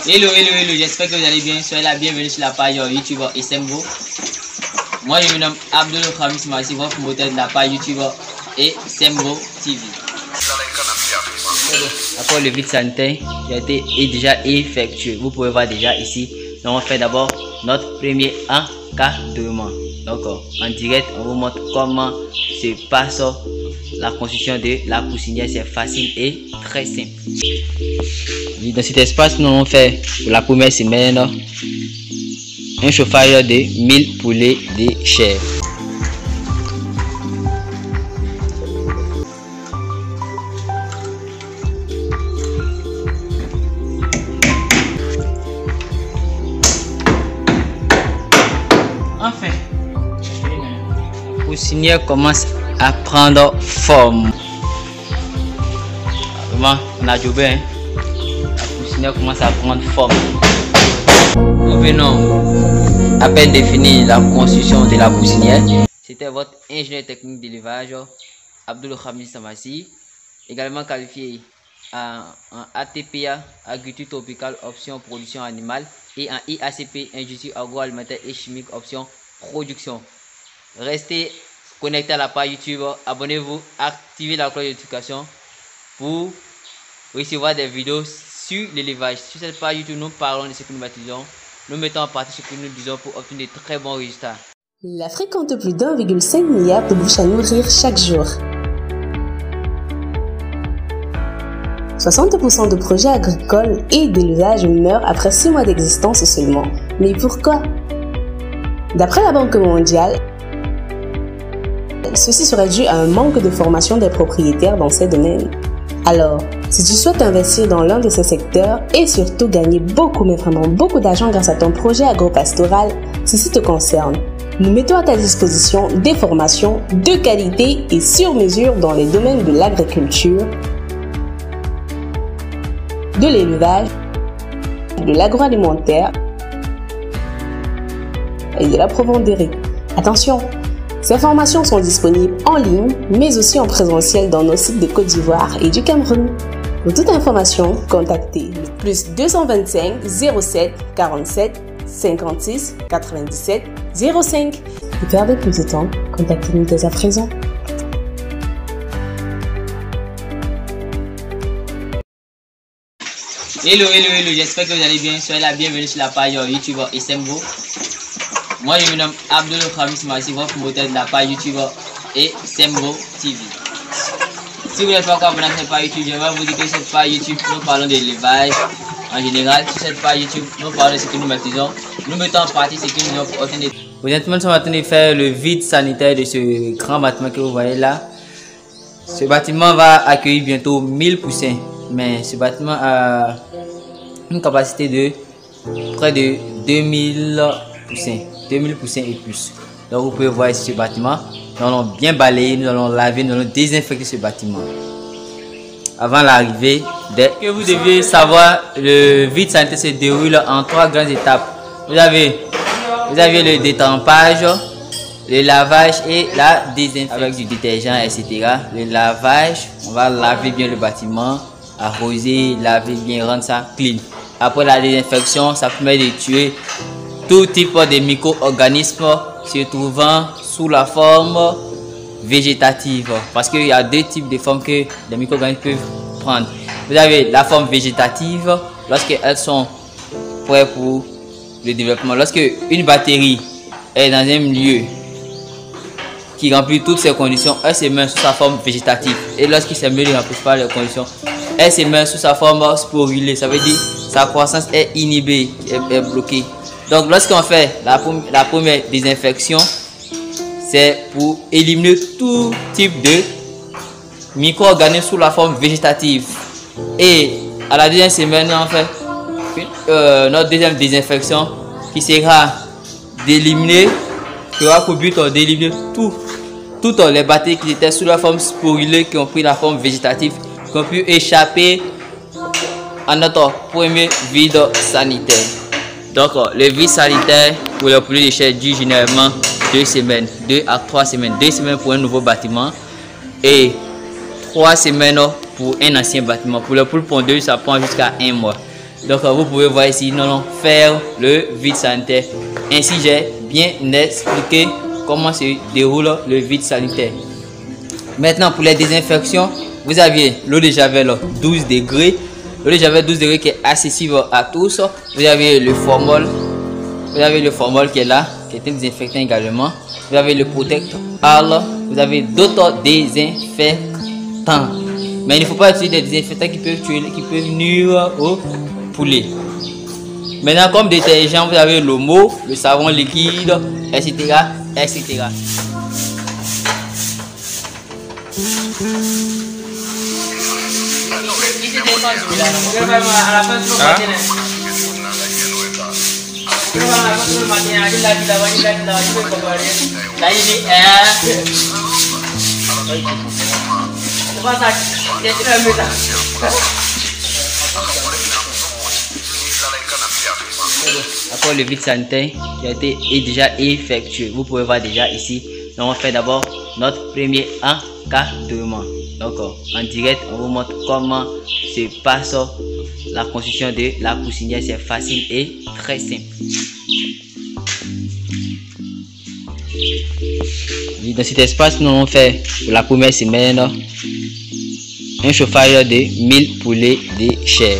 Hello, j'espère que vous allez bien. Soyez la bienvenue sur la page YouTube Sembo. Moi je me nomme Abdul Khamis Massi, votre promoteur de la page YouTube Sembo TV. Après le vide sanitaire qui a été déjà effectué, vous pouvez voir déjà ici. Donc on fait d'abord notre premier encadrement. Donc en direct, on vous montre comment se passe la construction de la poussinière. C'est facile et très simple. Dans cet espace, nous allons faire pour la première semaine un chauffage de 1000 poulets de chair. Enfin, la poussinière commence à prendre forme. Vraiment, on a joué, hein? La poussinière commence à prendre forme. Nous venons à peine définir la construction de la poussinière. C'était votre ingénieur technique d'élevage, Abdul Khamis Massi, également qualifié en ATPA, agriculture tropicale, option production animale, et en IACP, industrie agroalimentaire et chimique, option production. Restez connectés à la page YouTube, abonnez-vous, activez la cloche de notification pour recevoir des vidéos sur l'élevage. Sur cette page YouTube, nous parlons de ce que nous baptisons, nous mettons en pratique ce que nous disons pour obtenir de très bons résultats. L'Afrique compte plus d'1,5 milliard de bouches à nourrir chaque jour. 60% de projets agricoles et d'élevage meurent après 6 mois d'existence seulement. Mais pourquoi? D'après la Banque mondiale, ceci serait dû à un manque de formation des propriétaires dans ces domaines. Alors, si tu souhaites investir dans l'un de ces secteurs et surtout gagner beaucoup, mais vraiment beaucoup d'argent grâce à ton projet agropastoral, ceci te concerne. Nous mettons à ta disposition des formations de qualité et sur mesure dans les domaines de l'agriculture, de l'élevage, de l'agroalimentaire et de la provenderie. Attention, ces formations sont disponibles en ligne, mais aussi en présentiel dans nos sites de Côte d'Ivoire et du Cameroun. Pour toute information, contactez le plus 225 07 47 56 97 05. Ne perdez plus de temps, contactez-nous dès à présent. Hello, j'espère que vous allez bien. Soyez la bienvenue sur la page YouTube Sembo. Moi je me nomme Abdul Khamis Massi, votre promoteur de la page YouTube Sembo TV. Si vous n'êtes pas encore abonné à cette page YouTube, j'aimerais vous dire que cette page YouTube, nous parlons de l'élevage en général. Sur cette page YouTube, nous parlons de ce que nous maîtrisons. Nous mettons en pratique ce que nous avons pour obtenir. Présentement, nous sommes en train de faire le vide sanitaire de ce grand bâtiment que vous voyez là. Ce bâtiment va accueillir bientôt 1000 poussins. Mais ce bâtiment a une capacité de près de 2000 poussins. 2000 poussins et plus. Donc vous pouvez voir ici ce bâtiment. Nous allons bien balayer, nous allons laver, nous allons désinfecter ce bâtiment. Avant l'arrivée, dès que vous devez savoir, le vide sanitaire se déroule en 3 grandes étapes. Vous avez le détrempage, le lavage et la désinfection avec du détergent, etc. Le lavage, on va laver bien le bâtiment, arroser, laver bien, rendre ça clean. Après la désinfection, ça permet de tuer tout type de micro-organismes se trouvant sous la forme végétative. Parce qu'il y a 2 types de formes que les micro-organismes peuvent prendre. Vous avez la forme végétative, lorsqu'elles sont prêtes pour le développement. Lorsque une bactérie est dans un milieu qui remplit toutes ces conditions, elle se met sous sa forme végétative. Et lorsqu'il se met ne remplit pas les conditions, elle se met sous sa forme sporulée. Ça veut dire sa croissance est inhibée, est bloquée. Donc lorsqu'on fait la première désinfection, c'est pour éliminer tout type de micro-organismes sous la forme végétative. Et à la deuxième semaine, on fait notre deuxième désinfection qui sera d'éliminer, qui aura pour but d'éliminer toutes les bactéries qui étaient sous la forme sporulée, qui ont pris la forme végétative, qui ont pu échapper à notre premier vide sanitaire. Donc le vide sanitaire pour le poulet de chair dure généralement 2 semaines, 2 à 3 semaines, 2 semaines pour un nouveau bâtiment et 3 semaines pour un ancien bâtiment. Pour le poule pondeuse, ça prend jusqu'à 1 mois. Donc vous pouvez voir ici, nous allons faire le vide sanitaire. Ainsi j'ai bien expliqué comment se déroule le vide sanitaire. Maintenant pour les désinfections, vous aviez l'eau de javel 12 degrés. L'eau de javel 12 degrés qui est accessible à tous. Vous avez le formol. Vous avez le formol qui est là, qui est un désinfectant également. Vous avez le Protect All. Vous avez d'autres désinfectants. Mais il ne faut pas utiliser des désinfectants qui peuvent nuire au poulet. Maintenant, comme détergent, vous avez l'omo, le savon liquide, etc. etc. Après le vide sanitaire qui a été déjà effectué, vous pouvez voir déjà ici. Donc on fait d'abord notre premier encadrement. Donc en direct, on vous montre comment se passe la construction de la poussinière. C'est facile et très simple. Dans cet espace, nous allons faire pour la première semaine un chauffage de 1000 poulets de chair.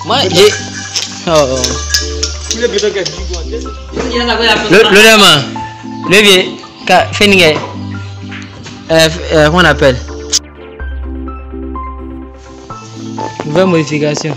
Moi j'ai le vieux fait qu'on appelle nouvelle modification.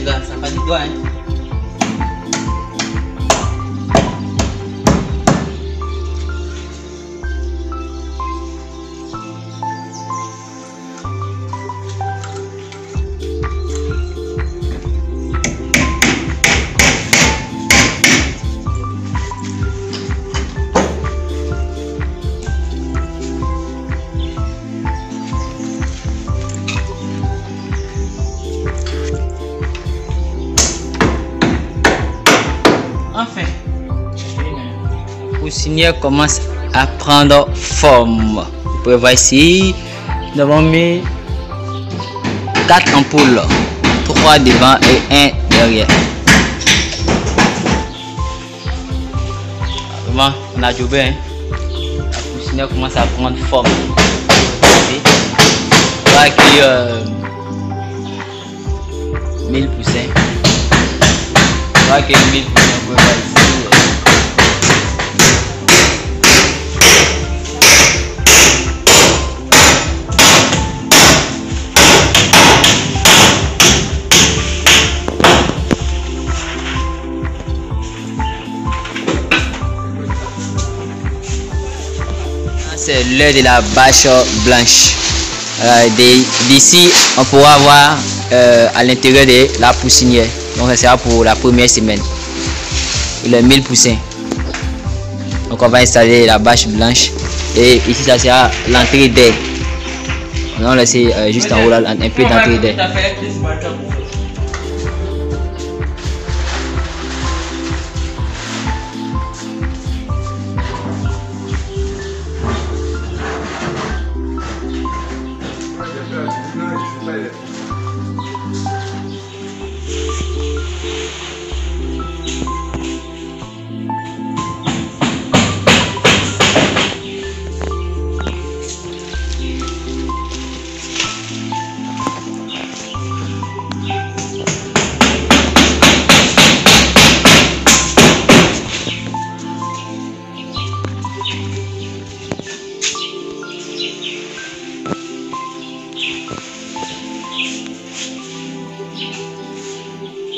Là, ça pas du doigt, hein. Enfin, la poussinière commence à prendre forme. Vous pouvez voir ici, nous avons mis 4 ampoules, 3 devant et 1 derrière. Vraiment, on a joué, hein? La poussinière commence à prendre forme. On va accueillir 1000 poussins. On va accueillir 1000 poussins. Vous pouvez voir ici. C'est l'heure de la bâche blanche. D'ici, on pourra voir à l'intérieur de la poussinière. Donc, ça sera pour la première semaine. Il est 1000 poussins. Donc, on va installer la bâche blanche. Et ici, ça sera l'entrée d'air. On va laisser juste en haut là, un peu d'entrée d'air.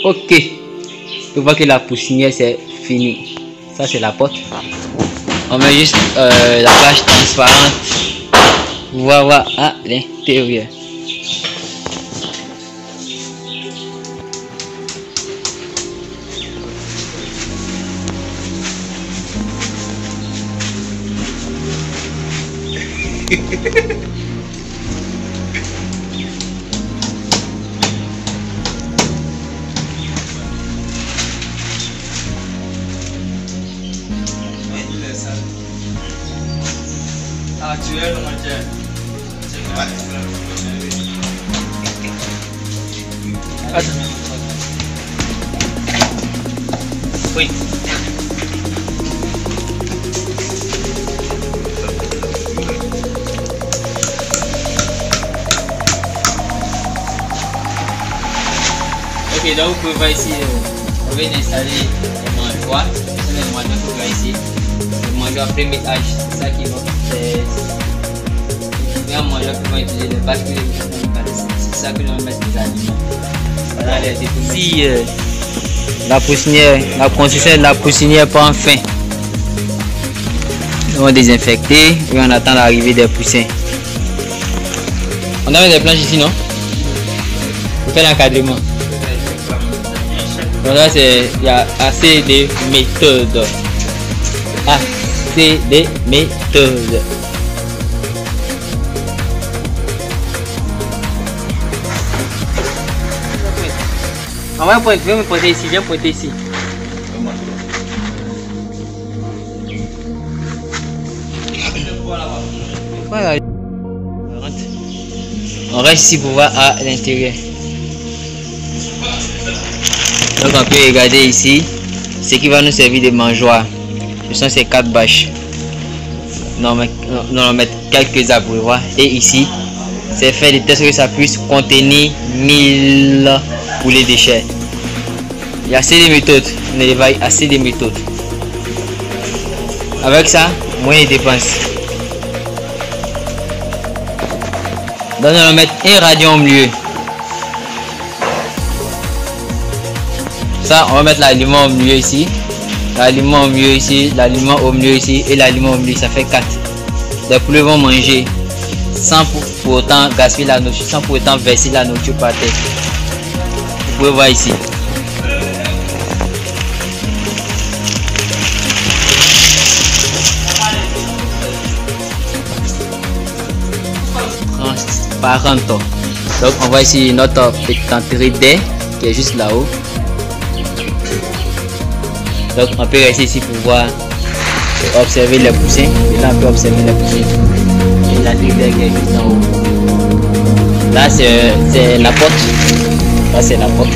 Ok. Tu vois que la poussinière c'est fini. Ça c'est la porte. On met juste la plage transparente. Voilà à l'intérieur. Ah, tu es le matin. Attends. Oui. Ok, donc vous pouvez voir ici, on vient d'installer les mangeoires. Ce sont les mangeoires que vous voyez ici. Les mangeoires premier étage, c'est ça qui va. C'est un mangeoire que vous va utiliser, les vaches que les gens vont passer. C'est ça que nous allons mettre des aliments. Voilà les découvertes. Si la poussinière, la construction de la poussinière prend fin, on va désinfecter et on attend l'arrivée des poussins. On a des planches ici, non? On fait l'encadrement. Donc là, il y a assez de méthodes. Assez de méthodes. On va pointer, viens me pointer ici, viens pointer ici. Voilà. On reste ici pour voir à l'intérieur. Donc on peut regarder ici ce qui va nous servir de mangeoire. Ce sont ces 4 bâches. Nous allons mettre quelques abreuvoirs. Et ici, c'est fait de telle sorte que ça puisse contenir 1000 poulets de chair. Il y a assez de méthodes. On élève assez de méthodes. Avec ça, moins de dépenses. Donc nous allons mettre un radion au milieu. Ça, on va mettre l'aliment au milieu ici, l'aliment au milieu ici, l'aliment au milieu ici et l'aliment au milieu. Ça fait 4. Les poulets vont manger sans pour autant gaspiller la nourriture, sans pour autant verser la nourriture par terre. Vous pouvez voir ici. Transparente. Donc on voit ici notre petite entrée d'air qui est juste là-haut. Donc on peut rester ici pour voir, observer les poussins. Et là on peut observer les poussins. Et la rivière qui est juste en haut. Là c'est la porte. Là c'est la porte.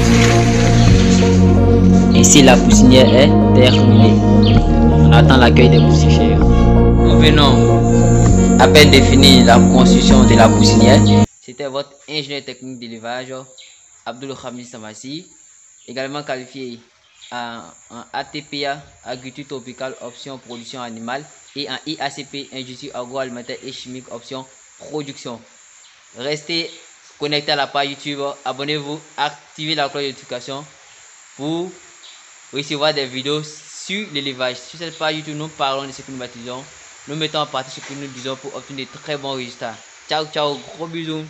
Ici la poussinière est terminée. On attend l'accueil des poussinières. Nous venons à peine de finir la construction de la poussinière. C'était votre ingénieur technique d'élevage, Abdul Khamis Samassi, également qualifié en ATPA, agriculture tropicale, option production animale, et en IACP, industrie agroalimentaire et chimique, option production. Restez connectés à la page YouTube, abonnez-vous, activez la cloche de notification pour recevoir des vidéos sur l'élevage. Sur cette page YouTube, nous parlons de ce que nous baptisons, nous mettons en pratique ce que nous disons pour obtenir de très bons résultats. Ciao, ciao, gros bisous,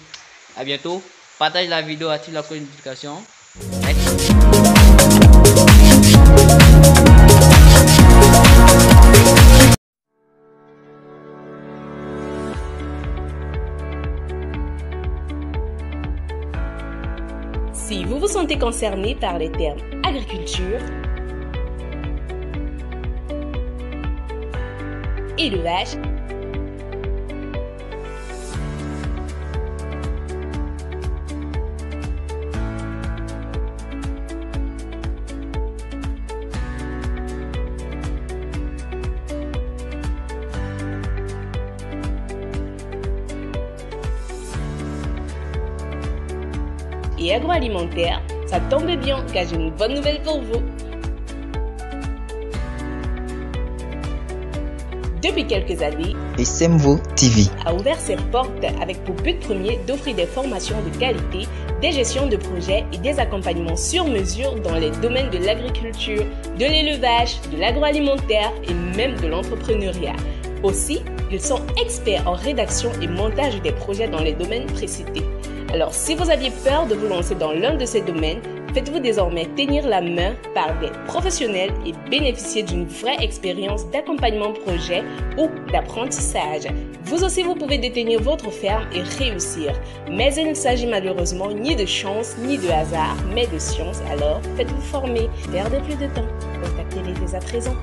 à bientôt. Partage la vidéo, active la cloche de notification. Si vous vous sentez concerné par les termes agriculture, élevage, et agroalimentaire, ça tombe bien car j'ai une bonne nouvelle pour vous. Depuis quelques années, Semvo TV a ouvert ses portes avec pour but premier d'offrir des formations de qualité, des gestions de projets et des accompagnements sur mesure dans les domaines de l'agriculture, de l'élevage, de l'agroalimentaire et même de l'entrepreneuriat. Aussi, ils sont experts en rédaction et montage des projets dans les domaines précités. Alors, si vous aviez peur de vous lancer dans l'un de ces domaines, faites-vous désormais tenir la main par des professionnels et bénéficier d'une vraie expérience d'accompagnement projet ou d'apprentissage. Vous aussi, vous pouvez détenir votre ferme et réussir. Mais il ne s'agit malheureusement ni de chance ni de hasard, mais de science. Alors, faites-vous former. Perdez plus de temps. Contactez-les dès à présent.